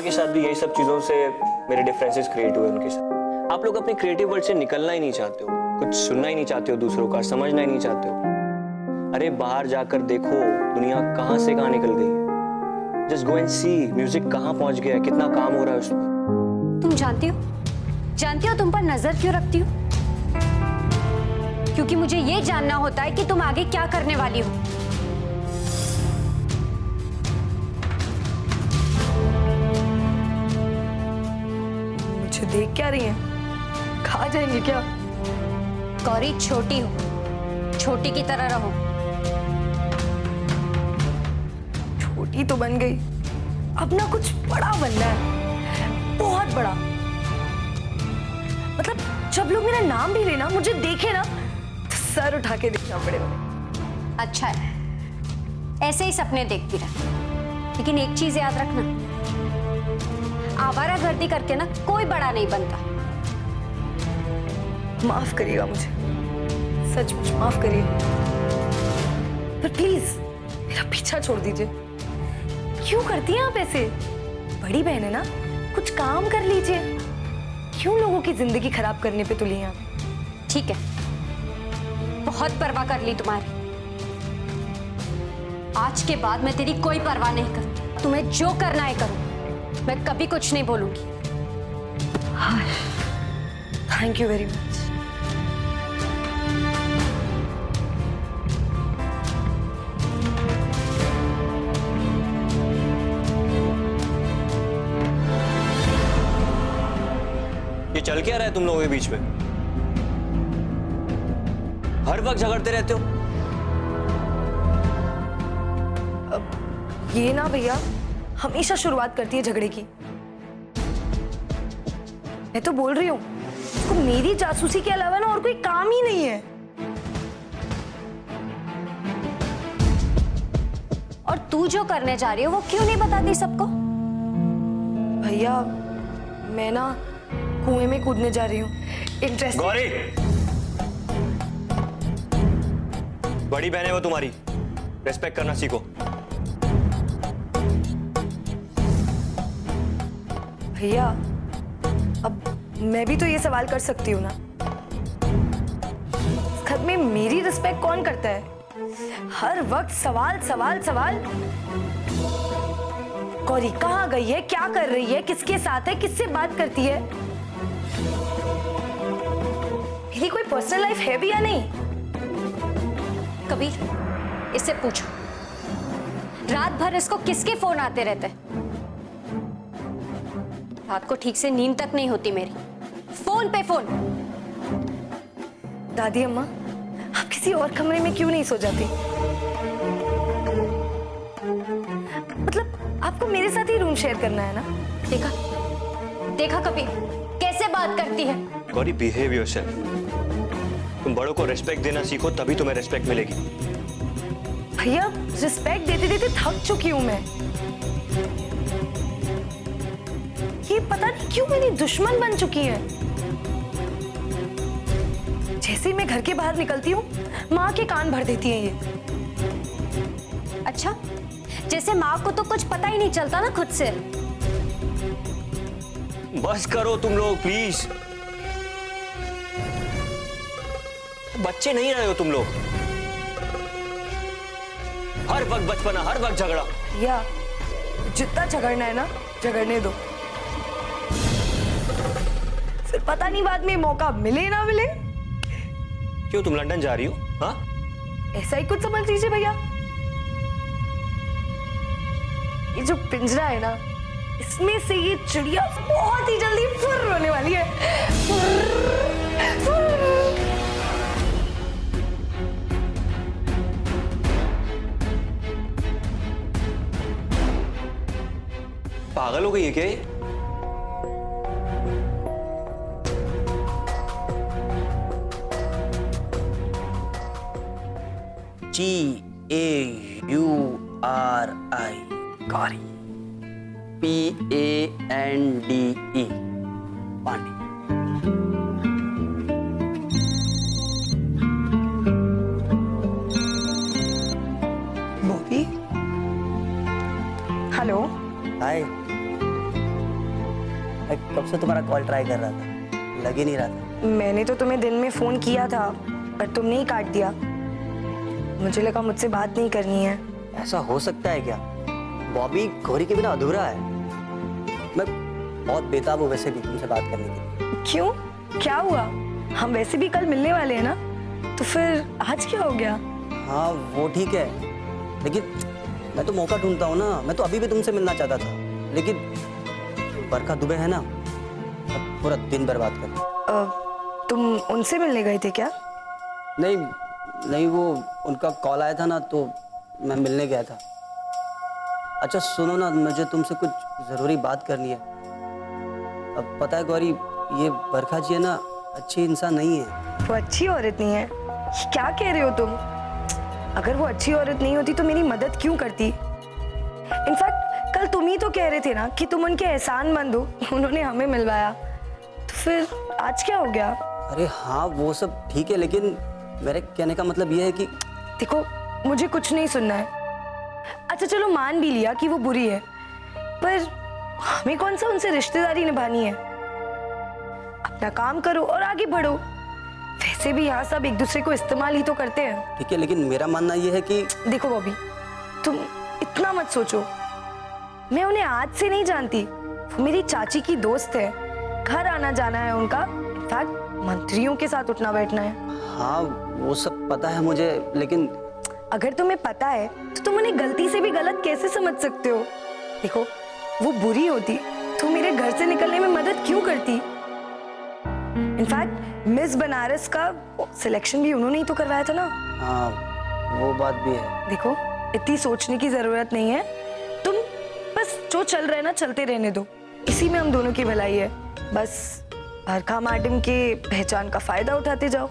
के साथ भी यही सब चीजों से मेरे डिफरेंसेस क्रिएट हुए उनके साथ। आप लोग अपनी क्रिएटिव वर्ल्ड से निकलना ही नहीं चाहते हो, कुछ सुनना ही नहीं चाहते हो दूसरों का, समझना ही नहीं चाहते हो। अरे बाहर जाकर देखो दुनिया कहाँ से कहाँ निकल गई है। Just go and see music कहाँ पहुंच गया है, कितना काम हो रहा है उस पर। तुम जानती हो तुम पर नजर क्यों रखती हूँ? क्योंकि मुझे ये जानना होता है कि तुम आगे क्या करने वाली हो। मुझे देख क्या रही है? खा जाएंगे क्या? गौरी छोटी हो, छोटी की तरह रहो। छोटी तो बन गई, अब ना कुछ बड़ा बनना है, बहुत बड़ा। मतलब जब लोग मेरा नाम भी लेना, मुझे देखे ना, तो सर उठा के देखना पड़ेगा। अच्छा है, ऐसे ही सपने देखती रह। लेकिन एक चीज याद रखना, आवारागर्दी करके ना कोई बड़ा नहीं बनता। माफ करिएगा मुझे, सचमुच माफ करिए, पर प्लीज मेरा पीछा छोड़ दीजिए। क्यों करती हैं आप ऐसे? बड़ी बहन है ना, कुछ काम कर लीजिए। क्यों लोगों की जिंदगी खराब करने पे तुली हैं आप? ठीक है, बहुत परवाह कर ली तुम्हारी। आज के बाद मैं तेरी कोई परवाह नहीं करती। तुम्हें जो करना है करो, मैं कभी कुछ नहीं बोलूंगी। Thank you very much. ये चल क्या रहा है तुम लोगों के बीच में? हर वक्त झगड़ते रहते हो। अब ये ना भैया हमेशा शुरुआत करती है झगड़े की। मैं तो बोल रही हूँ, उसको मेरी जासूसी के अलावा ना और कोई काम ही नहीं है। और तू जो करने जा रही हो वो क्यों नहीं बताती सबको? भैया मैं ना कुएं में कूदने जा रही हूँ। इंटरेस्ट। गौरी, बड़ी बहन है वो तुम्हारी, रेस्पेक्ट करना सीखो। भैया अब मैं भी तो ये सवाल कर सकती हूँ ना, इस घर में मेरी रिस्पेक्ट कौन करता है? हर वक्त सवाल सवाल सवाल। गौरी कहाँ गई है, क्या कर रही है, किसके साथ है, किससे बात करती है? मेरी कोई पर्सनल लाइफ है भी या नहीं? कबीर, इससे पूछो, रात भर इसको किसके फोन आते रहते? रात को ठीक से नींद तक नहीं होती मेरी, फोन पे फोन। दादी अम्मा, आप किसी और कमरे में क्यों नहीं सो जाती? मतलब आपको मेरे साथ ही रूम शेयर करना है ना? देखा कबीर कैसे बात करती है। Gauri, behave yourself. तुम बड़ों को रेस्पेक्ट देना सीखो, तभी तुम्हें रेस्पेक्ट मिलेगी। भैया रिस्पेक्ट देते देते थक चुकी हूं मैं। ये पता नहीं क्यों मेरी दुश्मन बन चुकी है। जैसे ही मैं घर के बाहर निकलती हूँ, माँ के कान भर देती हैं ये। अच्छा, जैसे माँ को तो कुछ पता ही नहीं चलता ना खुद से। बस करो तुम लोग प्लीज, बच्चे नहीं रहे हो तुम लोग। हर वक्त बचपना, हर वक्त झगड़ा। या जितना झगड़ना है ना झगड़ने दो, फिर पता नहीं बाद में मौका मिले ना मिले। क्यों, तुम लंदन जा रही हो? हाँ, ऐसा ही कुछ समझ लीजिए भैया। ये जो पिंजरा है ना, इसमें से ये चिड़िया बहुत ही जल्दी फुर्र होने वाली है। फुर्र, फुर्र। पागल हो गई है क्या ये? GAURI Gauri, PANDE Pande. Bobby, hello. Hi. मैं कब से तुम्हारा कॉल ट्राई कर रहा था, लग ही नहीं रहा था। मैंने तो तुम्हें दिन में फोन किया था पर तुमने ही काट दिया। मुझे लगा मुझसे बात नहीं करनी है। ऐसा हो सकता है क्या? बॉबी गौरी के बिना अधूरा है। मैं बहुत बेताब हूँ वैसे भी तुमसे बात करने के लिए। क्यों, क्या हुआ? हम वैसे भी कल मिलने वाले हैं ना, तो फिर आज क्या हो गया? हाँ वो ठीक है, लेकिन मैं तो मौका ढूंढता हूँ ना। मैं तो अभी भी तुमसे मिलना चाहता था, लेकिन बरखा दुबे है ना, अब पूरा दिन बर्बाद कर दिया। तुम उनसे मिलने गए थे क्या? नहीं नहीं, वो उनका कॉल आया था ना तो मैं मिलने गया था। अच्छा सुनो ना, मुझे तुमसे कुछ ज़रूरी बात करनी है। अब पता है गौरी, ये बरखा जी है ना, अच्छी इंसान नहीं है। वो अच्छी औरत नहीं है? ये क्या कह रहे हो तुम? अगर वो अच्छी औरत नहीं होती तो मेरी मदद क्यों करती? इनफैक्ट कल तुम ही तो कह रहे थे ना कि तुम उनके एहसानमंद हो, उन्होंने हमें मिलवाया। तो फिर आज क्या हो गया? अरे हाँ वो सब ठीक है, लेकिन मेरे कहने का मतलब ये है कि देखो, मुझे कुछ नहीं सुनना है। अच्छा चलो, मान भी लिया कि वो बुरी है, पर हमें कौन सा उनसे रिश्तेदारी निभानी है? अपना काम करो और आगे बढ़ो। वैसे भी यहाँ सब एक दूसरे को इस्तेमाल ही तो करते हैं। ठीक है, लेकिन मेरा मानना ये है कि देखो बॉबी, तुम इतना मत सोचो। मैं उन्हें आज से नहीं जानती। वो मेरी चाची की दोस्त है, घर आना जाना है उनका। इनफैक्ट मंत्रियों के साथ उठना बैठना है। हाँ वो सब पता है मुझे, लेकिन अगर तुम्हें पता है तो तुम उन्हें गलती से भी गलत कैसे समझ सकते हो? देखो, वो बुरी होती तो मेरे घर से निकलने में मदद क्यों करती? इनफैक्ट मिस बनारस का सिलेक्शन भी उन्होंने ही तो करवाया था ना। हाँ वो बात भी है। देखो, इतनी सोचने की जरूरत नहीं है। तुम बस जो चल रहा है ना, चलते रहने दो। इसी में हम दोनों की भलाई है। बस बरखा मैडम के पहचान का फायदा उठाते जाओ।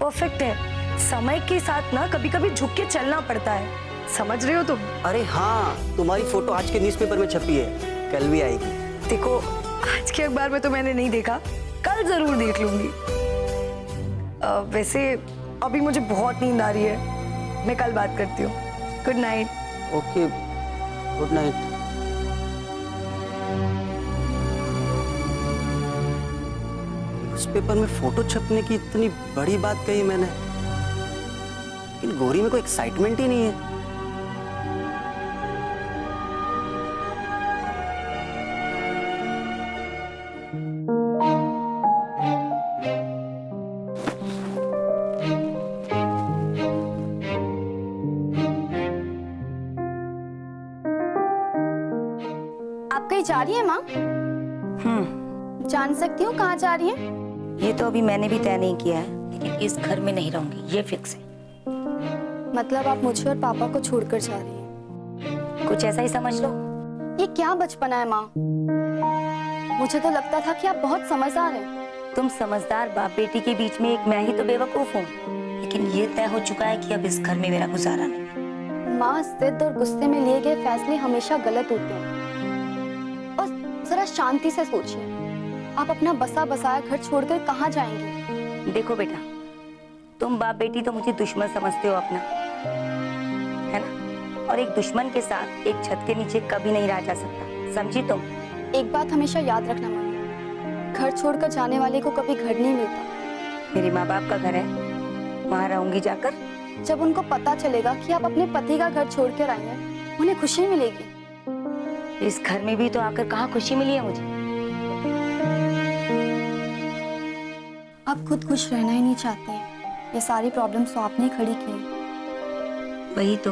परफेक्ट है। समय के साथ ना कभी कभी झुक के चलना पड़ता है, समझ रहे हो तुम? अरे हाँ, तुम्हारी फोटो आज के न्यूज़पेपर में छपी है, कल भी आएगी। देखो, आज के अखबार में तो मैंने नहीं देखा, कल जरूर देख लूंगी। वैसे अभी मुझे बहुत नींद आ रही है, मैं कल बात करती हूँ। Good night. Okay, good night. Newspaper में फोटो छपने की इतनी बड़ी बात कही मैंने, लेकिन गौरी में कोई एक्साइटमेंट ही नहीं है। आप कहीं जा रही हैं माँ? जान सकती हूँ कहाँ जा रही हैं? ये तो अभी मैंने भी तय नहीं किया है, लेकिन इस घर में नहीं रहूंगी, ये फिक्स है। मतलब आप मुझे और पापा को छोड़कर जा रही हैं? कुछ ऐसा ही समझ लो। ये क्या बचपना है माँ? मुझे तो लगता था कि आप बहुत समझदार हैं। तुम समझदार बाप बेटी के बीच में एक मैं ही तो बेवकूफ हूँ, लेकिन ये तय हो चुका है कि अब इस घर में मेरा गुजारा नहीं। माँ, जिद और गुस्से में लिए गए फैसले हमेशा गलत होते हैं। और जरा शांति से सोचिए, आप अपना बसा बसाया घर छोड़कर कहाँ जाएंगे? देखो बेटा, तुम बाप बेटी तो मुझे दुश्मन समझते हो अपना, है ना? और एक दुश्मन के साथ एक छत के नीचे कभी नहीं रहा जा सकता, समझी तुम? एक बात हमेशा याद रखना मम्मी, घर छोड़कर जाने वाले को कभी घर नहीं मिलता। मेरे माँ बाप का घर है, वहाँ रहूंगी जाकर। जब उनको पता चलेगा कि आप अपने पति का घर छोड़ कर आई हैं, उन्हें खुशी मिलेगी। इस घर में भी तो आकर कहाँ खुशी मिली है मुझे। आप खुद खुश रहना ही नहीं चाहते हैं। ये सारी प्रॉब्लम्स तो आपने खड़ी की हैं। वही तो,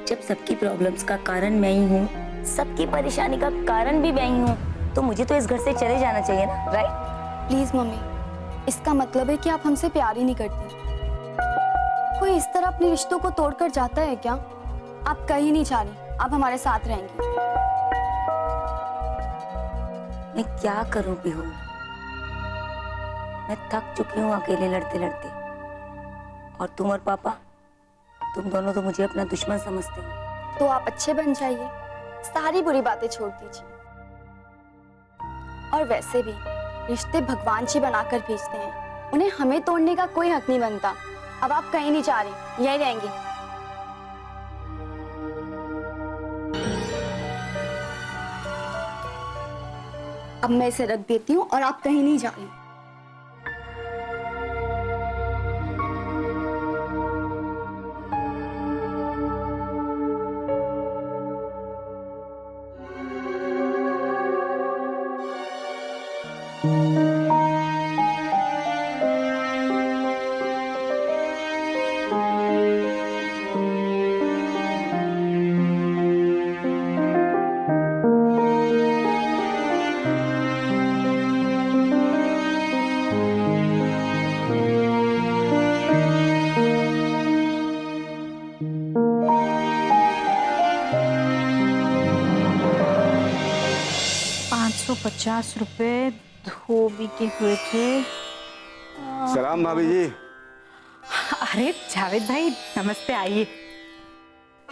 जब सबकी प्रॉब्लम्स का कारण मैं ही हूँ, सबकी परेशानी का कारण भी मैं ही हूँ, तो मुझे तो इस घर से चले जाना चाहिए ना, राइट? प्लीज मम्मी, इसका मतलब है कि आप हमसे प्यार ही नहीं करती। कोई इस तरह अपने रिश्तों को तोड़कर जाता है क्या? आप कहीं नहीं जा रही, आप हमारे साथ रहेंगी। मैं क्या करूं बिहू, मैं थक चुकी हूँ अकेले लड़ते लड़ते। और तुम और पापा, तुम दोनों तो मुझे अपना दुश्मन समझते हो। तो आप अच्छे बन जाइए, सारी बुरी बातें छोड़ दीजिए। और वैसे भी रिश्ते भगवान जी बनाकर भेजते हैं, उन्हें हमें तोड़ने का कोई हक नहीं बनता। अब आप कहीं नहीं जा रही, यहीं रहेंगी। अब मैं इसे रख देती हूँ और आप कहीं नहीं जा रही। ₹50 धोबी के हुए थे। सलाम भाभी जी। अरे जावेद भाई नमस्ते, आइए।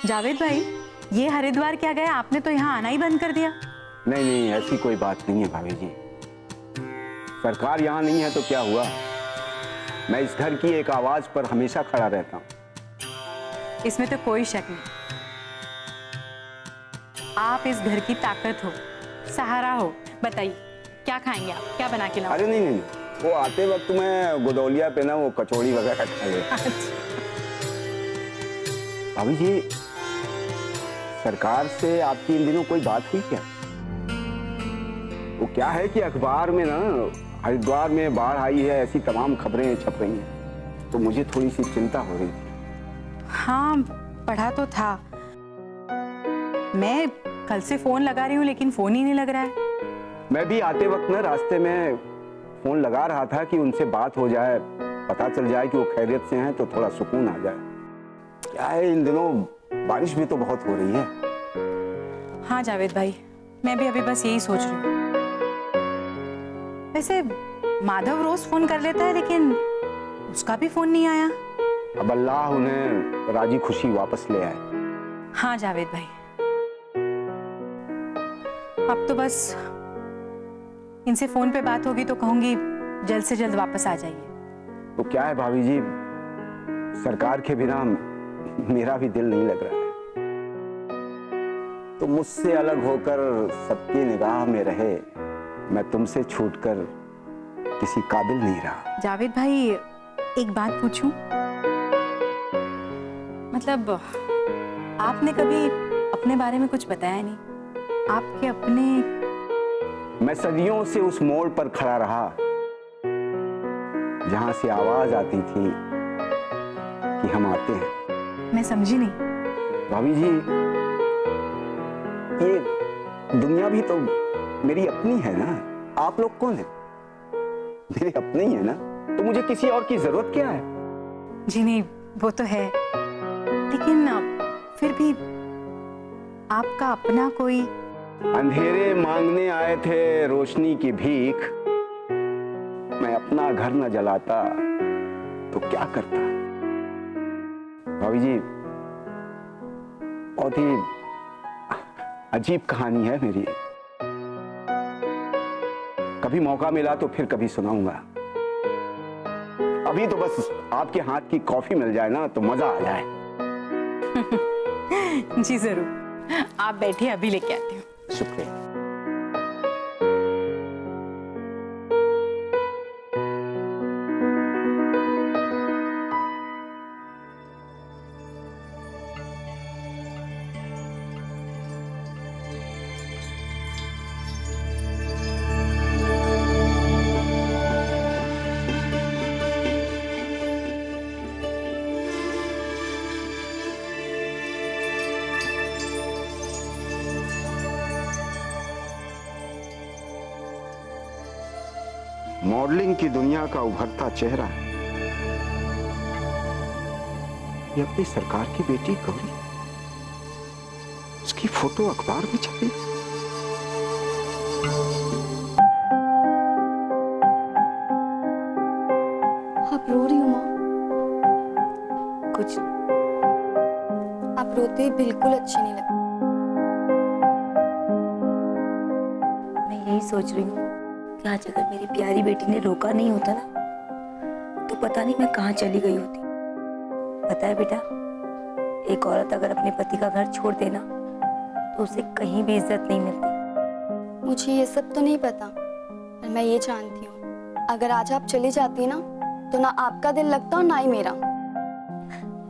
जावेद भाई, ये हरिद्वार क्या गया, आपने तो यहाँ आना ही बंद कर दिया। नहीं नहीं, ऐसी कोई बात नहीं है भाभी जी। सरकार यहाँ नहीं है तो क्या हुआ, मैं इस घर की एक आवाज पर हमेशा खड़ा रहता हूँ। इसमें तो कोई शक नहीं। आप इस घर की ताकत हो, सहारा हो। बताइए क्या खाएंगे आप, क्या बना के लाऊं? अरे नहीं नहीं, वो आते वक्त मैं गोदौलिया पे ना वो कचौड़ी वगैरह खाए। भाभी जी, सरकार से आपकी इन दिनों कोई बात हुई क्या? वो क्या है कि अखबार में ना हरिद्वार में बाढ़ आई है, ऐसी तमाम खबरें छप रही हैं, तो मुझे थोड़ी सी चिंता हो रही थी। हाँ, पढ़ा तो था। मैं कल से फोन लगा रही हूँ लेकिन फोन ही नहीं लग रहा है। मैं भी आते वक्त ना रास्ते में फोन लगा रहा था कि उनसे बात हो जाए, पता चल जाए कि वो खैरियत से हैं, तो थोड़ा सुकून आ जाए। क्या है, इन दिनों बारिश भी तो बहुत हो रही है। हाँ जावेद भाई, मैं भी अभी बस यही सोच रही हूँ। वैसे माधव रोज फोन कर लेता है लेकिन उसका भी फोन नहीं आया। अब अल्लाह उन्हें राजी खुशी वापस ले आए। हाँ जावेद भाई, अब तो बस इनसे फोन पे बात होगी तो कहूंगी जल्द से जल्द वापस आ जाइए। तो क्या है भाभी जी, सरकार के बिना मेरा भी दिल नहीं लग रहा है। तो मुझसे अलग होकर सबकी निगाह में रहे, मैं तुमसे छूटकर किसी काबिल नहीं रहा। जावेद भाई, एक बात पूछूं? मतलब आपने कभी अपने बारे में कुछ बताया नहीं। आपके अपने... मैं सदियों से उस मोड़ पर खड़ा रहा जहां से आवाज आती थी कि हम आते हैं। मैं समझी नहीं। भाभी जी, ये दुनिया भी तो मेरी अपनी है ना। आप लोग कौन है? मेरे अपने ही है ना, तो मुझे किसी और की जरूरत क्या है? जी नहीं, वो तो है, लेकिन फिर भी आपका अपना कोई... अंधेरे मांगने आए थे रोशनी की भीख, मैं अपना घर न जलाता तो क्या करता। भाभी जी, बहुत ही अजीब कहानी है मेरी। कभी मौका मिला तो फिर कभी सुनाऊंगा। अभी तो बस आपके हाथ की कॉफी मिल जाए ना तो मजा आ जाए। जी जरूर, आप बैठिए, अभी लेके आती हूँ। शुक्रिया। मॉडलिंग की दुनिया का उभरता चेहरा, ये अपनी सरकार की बेटी गौरी, उसकी फोटो अखबार में छपी। आप रो रही हो माँ? कुछ आप रोते बिल्कुल अच्छी नहीं लगती। मैं यही सोच रही हूँ कि आज अगर मेरी प्यारी बेटी ने रोका नहीं होता ना, तो पता नहीं मैं कहाँ चली गई होती। पता है बेटा, एक औरत अगर अपने पति का घर छोड़ देना तो उसे कहीं भी इज्जत नहीं मिलती। मुझे ये सब तो नहीं पता, पर मैं ये जानती हूँ अगर आज आप चली जाती ना तो ना आपका दिल लगता और ना ही मेरा।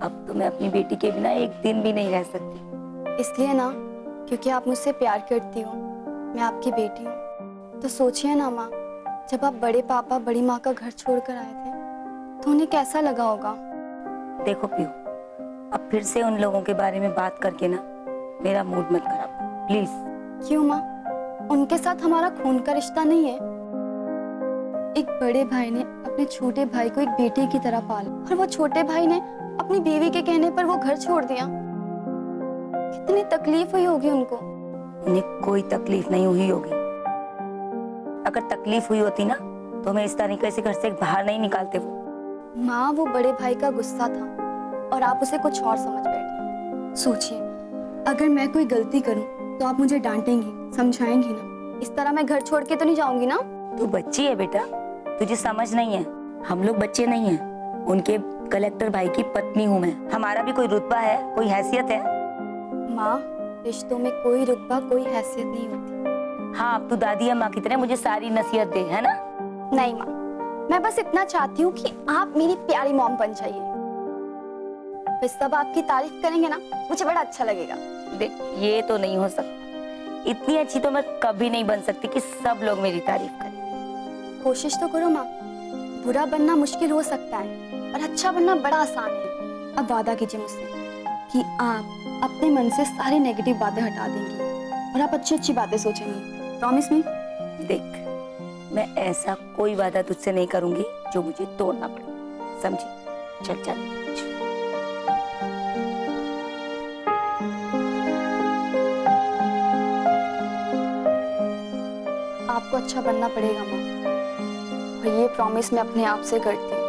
अब तो मैं अपनी बेटी के बिना एक दिन भी नहीं रह सकती। इसलिए ना, क्योंकि आप मुझसे प्यार करती हो, मैं आपकी बेटी हूँ। तो सोचिए ना माँ, जब आप बड़े पापा बड़ी माँ का घर छोड़कर आए थे तो उन्हें कैसा लगा होगा। देखो पीहू, अब फिर से उन लोगों के बारे में बात करके ना मेरा मूड मत खराब करो प्लीज। क्यों माँ? उनके साथ हमारा खून का रिश्ता नहीं है। एक बड़े भाई ने अपने छोटे भाई को एक बेटे की तरह पाला और वो छोटे भाई ने अपनी बीवी के कहने पर वो घर छोड़ दिया। कितनी तकलीफ हुई होगी उनको। उन्हें कोई तकलीफ नहीं हुई होगी। अगर तकलीफ हुई होती ना तो मैं इस तरीके से घर से बाहर नहीं निकालते वो। माँ, वो बड़े भाई का गुस्सा था और आप उसे कुछ और समझ बैठी। सोचिए, अगर मैं कोई गलती करूं तो आप मुझे डांटेंगी, समझाएंगी ना। इस तरह मैं घर छोड़ के तो नहीं जाऊंगी ना। तू बच्ची है बेटा, तुझे समझ नहीं है। हम लोग बच्चे नहीं हैं। उनके कलेक्टर भाई की पत्नी हूँ मैं। हमारा भी कोई रुतबा है, कोई हैसियत है। माँ, रिश्तों में कोई रुतबा कोई हैसियत नहीं होती। हाँ, अब तू दादी अम्मा की तरह मुझे सारी नसीहत दे, है ना? नहीं माँ, मैं बस इतना चाहती हूँ कि आप मेरी प्यारी मॉम बन जाइए। फिर सब आपकी तारीफ करेंगे ना, मुझे बड़ा अच्छा लगेगा। देख, ये तो नहीं हो सकता। इतनी अच्छी तो मैं कभी नहीं बन सकती कि सब लोग मेरी तारीफ करें। कोशिश तो करो माँ। बुरा बनना मुश्किल हो सकता है और अच्छा बनना बड़ा आसान है। अब वादा कीजिए मुझसे कि आप अपने मन से सारी नेगेटिव बातें हटा देंगी और आप अच्छी अच्छी बातें सोचेंगी। Promise me? देख, मैं ऐसा कोई वादा तुझसे नहीं करूंगी जो मुझे तोड़ना पड़े, समझी? चल चल। आपको अच्छा बनना पड़ेगा माँ, और ये प्रॉमिस मैं अपने आप से करती हूँ।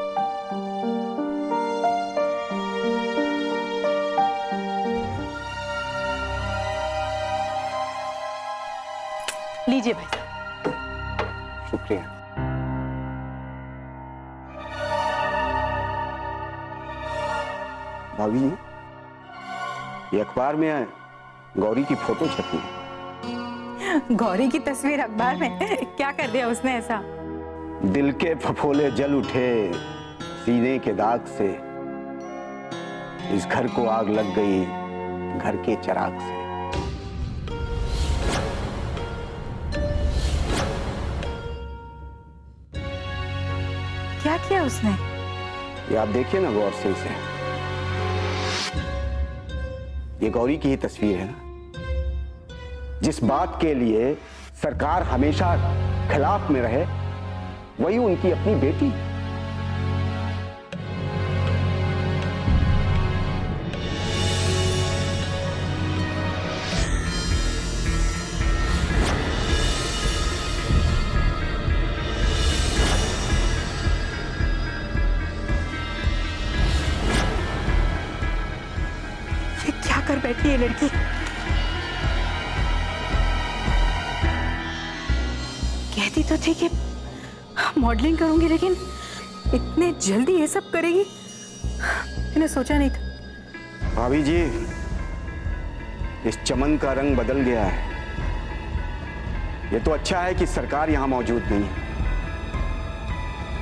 लीजिए भाई साहब। शुक्रिया। भाभी जी, ये अखबार में गौरी की फोटो छपी है। गौरी की तस्वीर अखबार में? क्या कर दिया उसने ऐसा? दिल के फफोले जल उठे सीने के दाग से, इस घर को आग लग गई घर के चिराग से। क्या किया उसने? ये आप देखिए ना गौर से इसे। ये गौरी की ही तस्वीर है ना। जिस बात के लिए सरकार हमेशा खिलाफ में रहे, वही उनकी अपनी बेटी। ये क्या कर बैठी है लड़की? कहती तो थी कि मॉडलिंग करूंगी, लेकिन इतने जल्दी ये सब करेगी मैंने सोचा नहीं था। भाभी जी, इस चमन का रंग बदल गया है। ये तो अच्छा है कि सरकार यहां मौजूद नहीं है।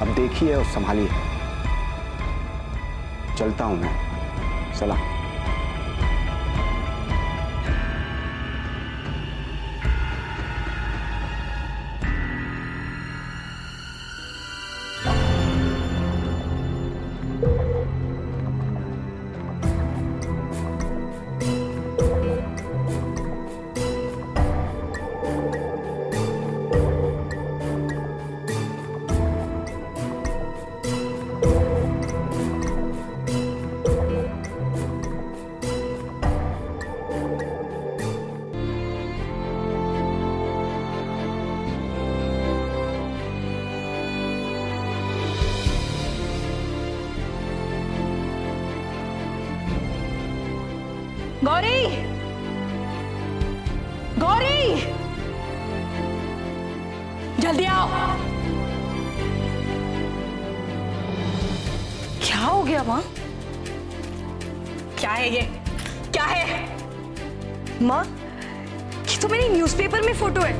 अब देखिए और संभालिए। चलता हूं मैं। सलाम। गौरी! गौरी! जल्दी आओ। क्या हो गया माँ? क्या है ये? क्या है? माँ, ये तो मेरी न्यूज़पेपर में फोटो है।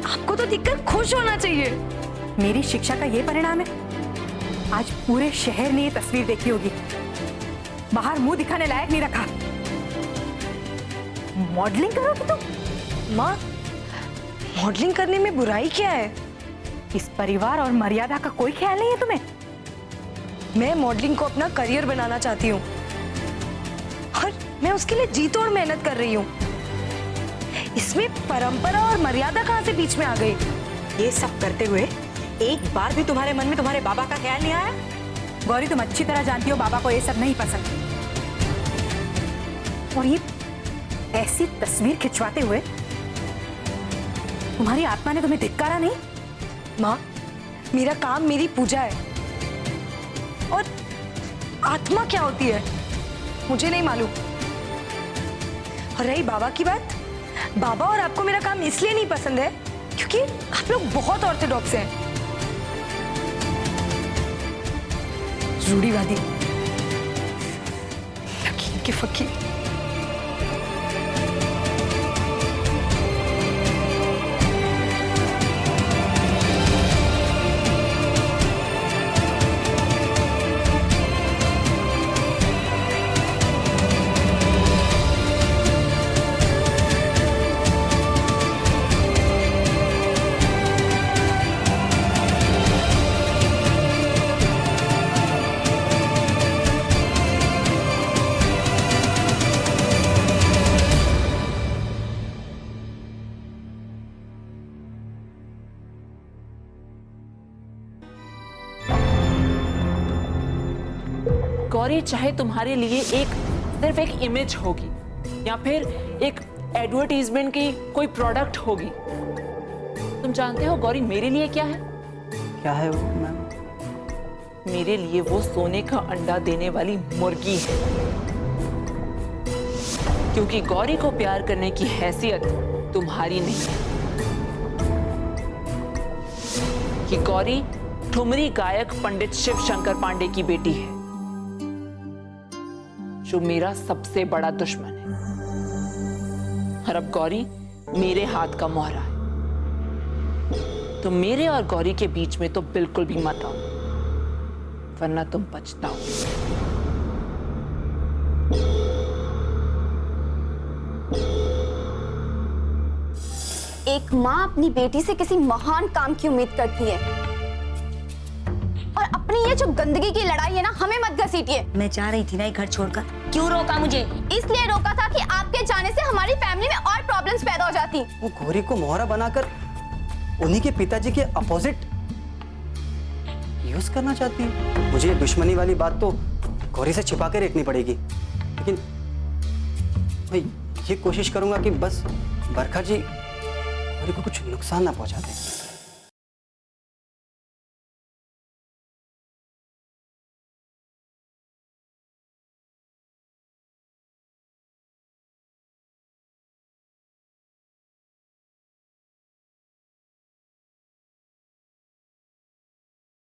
आपको तो दिखकर खुश होना चाहिए। मेरी शिक्षा का ये परिणाम है। आज पूरे शहर ने ये तस्वीर देखी होगी। बाहर मुंह दिखाने लायक नहीं रखा। मॉडलिंग करोगी तुम? माँ, मॉडलिंग करने में बुराई क्या है? इस परिवार और मर्यादा का कोई ख्याल नहीं है तुम्हें? मैं मॉडलिंग को अपना करियर बनाना चाहती हूँ और मैं उसके लिए जी तोड़ मेहनत कर रही हूँ। इसमें परंपरा और मर्यादा कहाँ से बीच में आ गई? ये सब करते हुए एक बार भी तुम्हारे मन में तुम्हारे बाबा का ख्याल नहीं आया? गौरी, तुम अच्छी तरह जानती हो बाबा को ये सब नहीं पसंद। और ये ऐसी तस्वीर खिंचवाते हुए तुम्हारी आत्मा ने तुम्हें धिक्कारा नहीं? माँ, मेरा काम मेरी पूजा है और आत्मा क्या होती है मुझे नहीं मालूम। और रही बाबा की बात, बाबा और आपको मेरा काम इसलिए नहीं पसंद है क्योंकि आप लोग बहुत ऑर्थोडॉक्स हैं, रूढ़िवादी, यकीन के फकीर। गौरी चाहे तुम्हारे लिए सिर्फ एक इमेज होगी या फिर एक एडवर्टीजमेंट की कोई प्रोडक्ट होगी, तुम जानते हो गौरी मेरे लिए क्या है? क्या है वो मैम? मेरे लिए वो सोने का अंडा देने वाली मुर्गी है। क्योंकि गौरी को प्यार करने की हैसियत तुम्हारी नहीं है। कि गौरी ठुमरी गायक पंडित शिव शंकर पांडे की बेटी है, जो मेरा सबसे बड़ा दुश्मन है। और अब गौरी मेरे हाथ का मोहरा है, तो मेरे और गौरी के बीच में तो बिल्कुल भी मत आओ, वरना तुम पछताओ। एक माँ अपनी बेटी से किसी महान काम की उम्मीद करती है, और अपनी ये जो गंदगी की लड़ाई है ना, हमें मत घसीटिए। मैं जा रही थी ना ये घर छोड़कर। क्यों रोका मुझे? इसलिए रोका था कि आपके जाने से हमारी फैमिली में और प्रॉब्लम्स पैदा हो जाती। वो गौरी को मोहरा बनाकर उन्हीं के पिताजी के अपोजिट यूज करना चाहती है। मुझे दुश्मनी वाली बात तो गौरी से छिपा के रखनी पड़ेगी, लेकिन मैं ये कोशिश करूंगा कि बस बरखा जी गौरी को कुछ नुकसान ना पहुंचा दें।